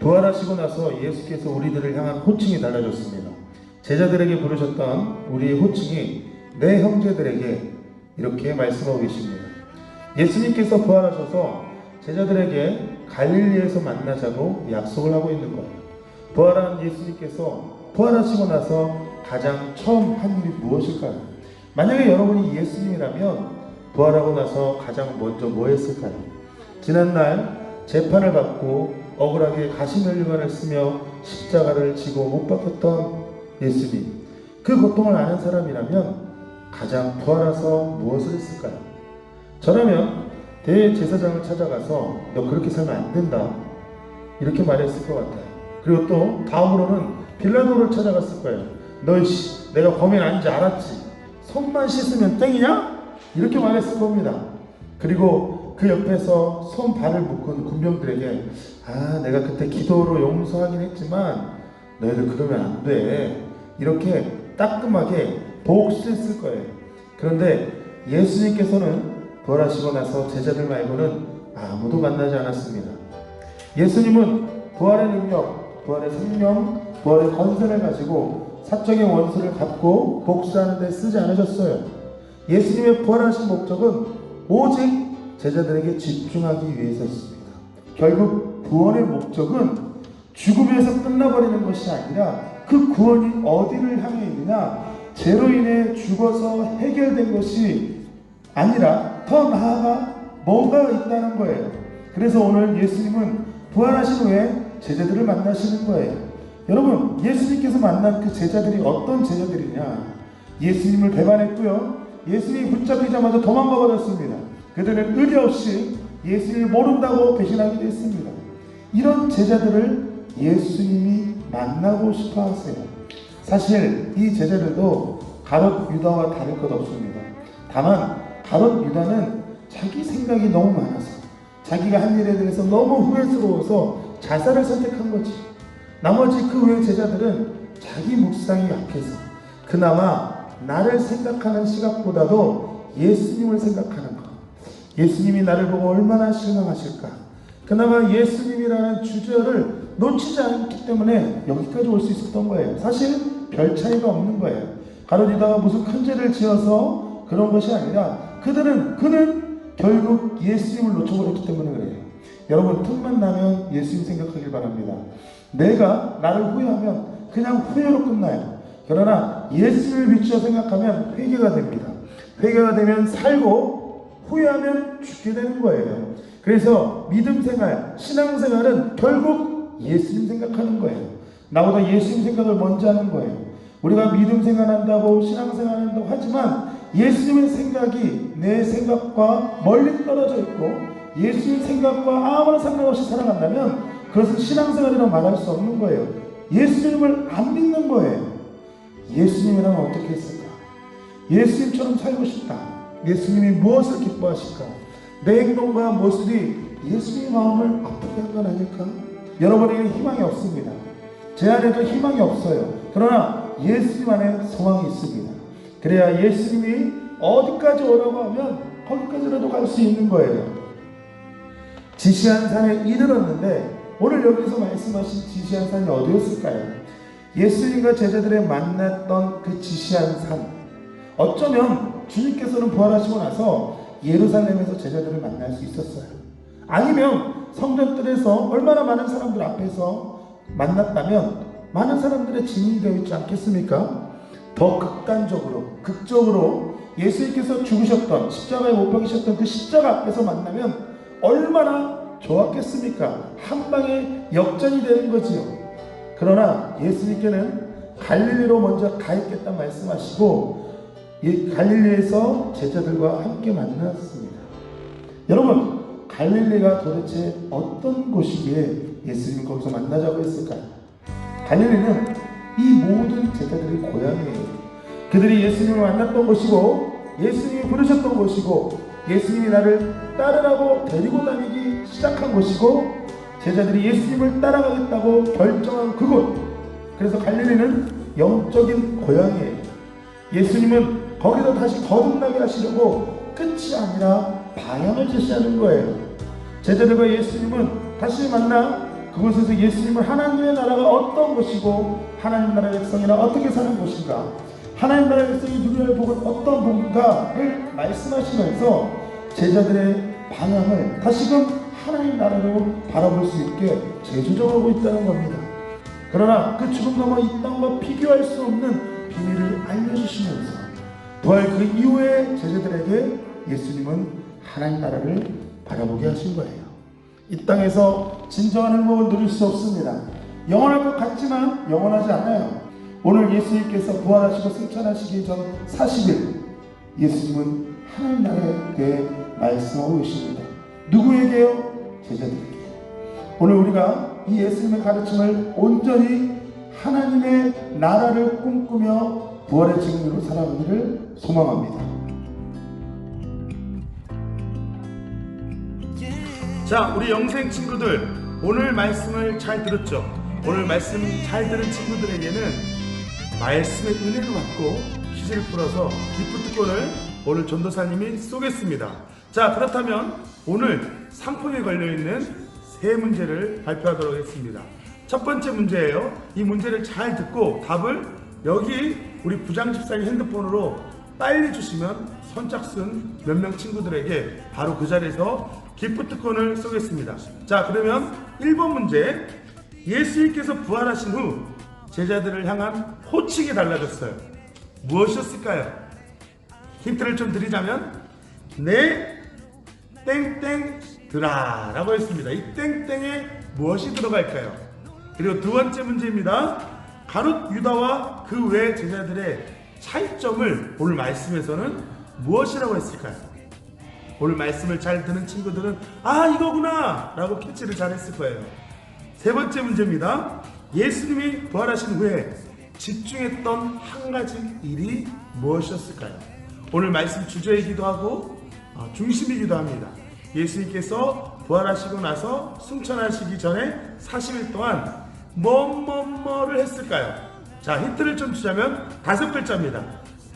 부활하시고 나서 예수께서 우리들을 향한 호칭이 달라졌습니다. 제자들에게 부르셨던 우리의 호칭이 내 형제들에게 이렇게 말씀하고 계십니다. 예수님께서 부활하셔서 제자들에게 갈릴리에서 만나자고 약속을 하고 있는 거예요. 부활한 예수님께서 부활하시고 나서 가장 처음 한 일이 무엇일까요? 만약에 여러분이 예수님이라면 부활하고 나서 가장 먼저 뭐 했을까요? 지난날 재판을 받고 억울하게 가시면류관을 쓰며 십자가를 지고 못 박혔던 예수님, 그 고통을 아는 사람이라면 가장 부활해서 무엇을 했을까요? 저라면 대제사장을 찾아가서 너 그렇게 살면 안 된다 이렇게 말했을 것 같아요. 그리고 또 다음으로는 빌라도를 찾아갔을 거예요. 너 내가 범인 아닌지 알았지? 손만 씻으면 땡이냐? 이렇게 말했을 겁니다. 그리고 그 옆에서 손 발을 묶은 군병들에게 내가 그때 기도로 용서하긴 했지만 너희들 그러면 안 돼 이렇게 따끔하게 복수했을 거예요. 그런데 예수님께서는 부활하시고 나서 제자들 말고는 아무도 만나지 않았습니다. 예수님은 부활의 능력, 부활의 생명, 부활의 권세를 가지고 사적인 원수를 갚고 복수하는 데 쓰지 않으셨어요. 예수님의 부활하신 목적은 오직 제자들에게 집중하기 위해서였습니다. 결국 구원의 목적은 죽음에서 끝나버리는 것이 아니라 그 구원이 어디를 향해 있느냐, 죄로 인해 죽어서 해결된 것이 아니라 더 나아가 뭔가가 있다는 거예요. 그래서 오늘 예수님은 부활하신 후에 제자들을 만나시는 거예요. 여러분, 예수님께서 만난 그 제자들이 어떤 제자들이냐? 예수님을 배반했고요, 예수님이 붙잡히자마자 도망가 버렸습니다. 그들은 의리 없이 예수님을 모른다고 배신하기도 했습니다. 이런 제자들을 예수님이 만나고 싶어 하세요. 사실 이 제자들도 가룟 유다와 다를 것 없습니다. 다만 가룟 유다는 자기 생각이 너무 많아서, 자기가 한 일에 대해서 너무 후회스러워서 자살을 선택한 거지. 나머지 그 외 제자들은 자기 묵상이 약해서 그나마 나를 생각하는 시각보다도 예수님을 생각하는 것, 예수님이 나를 보고 얼마나 실망하실까, 그나마 예수님이라는 주제를 놓치지 않기 때문에 여기까지 올 수 있었던 거예요. 사실 별 차이가 없는 거예요. 가룟 유다가 무슨 큰 죄를 지어서 그런 것이 아니라 그는 결국 예수님을 놓쳐버렸기 때문에 그래요. 여러분, 틈만 나면 예수님 생각하길 바랍니다. 내가 나를 후회하면 그냥 후회로 끝나요. 그러나 예수님을 비추어 생각하면 회개가 됩니다. 회개가 되면 살고, 후회하면 죽게 되는 거예요. 그래서 믿음 생활, 신앙 생활은 결국 예수님 생각하는 거예요. 나보다 예수님 생각을 먼저 하는 거예요. 우리가 믿음 생활한다고 신앙 생활한다고 하지만 예수님의 생각이 내 생각과 멀리 떨어져 있고 예수님 생각과 아무런 상관없이 살아간다면 그것은 신앙생활이라고 말할 수 없는 거예요. 예수님을 안 믿는 거예요. 예수님이라면 어떻게 했을까? 예수님처럼 살고 싶다. 예수님이 무엇을 기뻐하실까? 내 행동과 모습이 예수님의 마음을 아프게 한 건 아닐까? 여러분에게는 희망이 없습니다. 제 안에도 희망이 없어요. 그러나 예수님 안에 소망이 있습니다. 그래야 예수님이 어디까지 오라고 하면 거기까지라도 갈 수 있는 거예요. 지시한 산에 이르렀는데 오늘 여기서 말씀하신 지시한 산이 어디였을까요? 예수님과 제자들의 만났던 그 지시한 산, 어쩌면 주님께서는 부활하시고 나서 예루살렘에서 제자들을 만날 수 있었어요. 아니면 성전들에서 얼마나 많은 사람들 앞에서 만났다면 많은 사람들의 증인이 되어 있지 않겠습니까? 더 극적으로 예수님께서 죽으셨던, 십자가에 못 박히셨던 그 십자가 앞에서 만나면 얼마나 좋았겠습니까? 한 방에 역전이 되는 거지요. 그러나 예수님께는 갈릴리로 먼저 가 있겠다 말씀하시고 갈릴리에서 제자들과 함께 만났습니다. 여러분, 갈릴리가 도대체 어떤 곳이기에 예수님 거기서 만나자고 했을까요? 갈릴리는 이 모든 제자들의 고향이에요. 그들이 예수님을 만났던 곳이고 예수님이 부르셨던 곳이고 예수님이 나를 따르라고 데리고 다니기 시작한 곳이고 제자들이 예수님을 따라가겠다고 결정한 그곳. 그래서 갈릴리는 영적인 고향이에요. 예수님은 거기서 다시 거듭나게 하시려고 끝이 아니라 방향을 제시하는 거예요. 제자들과 예수님은 다시 만나 그곳에서 예수님은 하나님의 나라가 어떤 것이고 하나님 나라의 백성이나 어떻게 사는 것인가, 하나님 나라의 백성이 누려야 할 복은 어떤 복인가를 말씀하시면서 제자들의 방향을 다시금 하나님 나라로 바라볼 수 있게 재조정하고 있다는 겁니다. 그러나 그 죽음 넘어 이 땅과 비교할 수 없는 비밀을 알려주시면서 부활 그 이후에 제자들에게 예수님은 하나님 나라를 바라보게 하신 거예요. 이 땅에서 진정한 행복을 누릴 수 없습니다. 영원할 것 같지만 영원하지 않아요. 오늘 예수님께서 부활하시고 승천하시기 전 40일 예수님은 하나님 나라에 대해 말씀하고 계십니다. 누구에게요? 제자들에게. 오늘 우리가 이 예수님의 가르침을 온전히 하나님의 나라를 꿈꾸며 부활의 증인으로 살아가기를 소망합니다. 자, 우리 영생 친구들, 오늘 말씀을 잘 들었죠? 오늘 말씀 잘 들은 친구들에게는 말씀의 은혜를 받고 퀴즈를 풀어서 기프트콘을 오늘 전도사님이 쏘겠습니다. 자, 그렇다면 오늘 상품에 걸려있는 세 문제를 발표하도록 하겠습니다. 첫 번째 문제예요. 이 문제를 잘 듣고 답을 여기 우리 부장집사님 핸드폰으로 빨리 주시면 선착순 몇 명 친구들에게 바로 그 자리에서 기프트콘을 쏘겠습니다. 자, 그러면 1번 문제. 예수님께서 부활하신 후 제자들을 향한 호칭이 달라졌어요. 무엇이었을까요? 힌트를 좀 드리자면 네 땡땡들아 라고 했습니다. 이 땡땡에 무엇이 들어갈까요? 그리고 두 번째 문제입니다. 가룟 유다와 그 외 제자들의 차이점을 오늘 말씀에서는 무엇이라고 했을까요? 오늘 말씀을 잘 듣는 친구들은 아, 이거구나 라고 캐치를 잘 했을 거예요. 세 번째 문제입니다. 예수님이 부활하신 후에 집중했던 한 가지 일이 무엇이었을까요? 오늘 말씀 주제이기도 하고 중심이기도 합니다. 예수님께서 부활하시고 나서 승천하시기 전에 40일 동안 뭐를 했을까요? 자, 힌트를 좀 주자면 5글자입니다.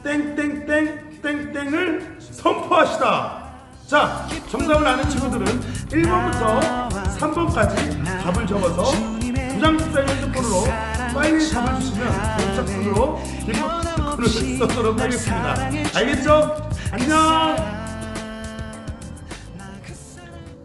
땡땡땡 땡땡을 선포하시다. 자, 정답을 아는 친구들은 1번부터 3번까지 답을 적어서 부장집사님 핸드폰으로 빨리 답을 주시면 선착순으로 기프트콘을 쏘도록 하겠습니다. 알겠죠? 안녕.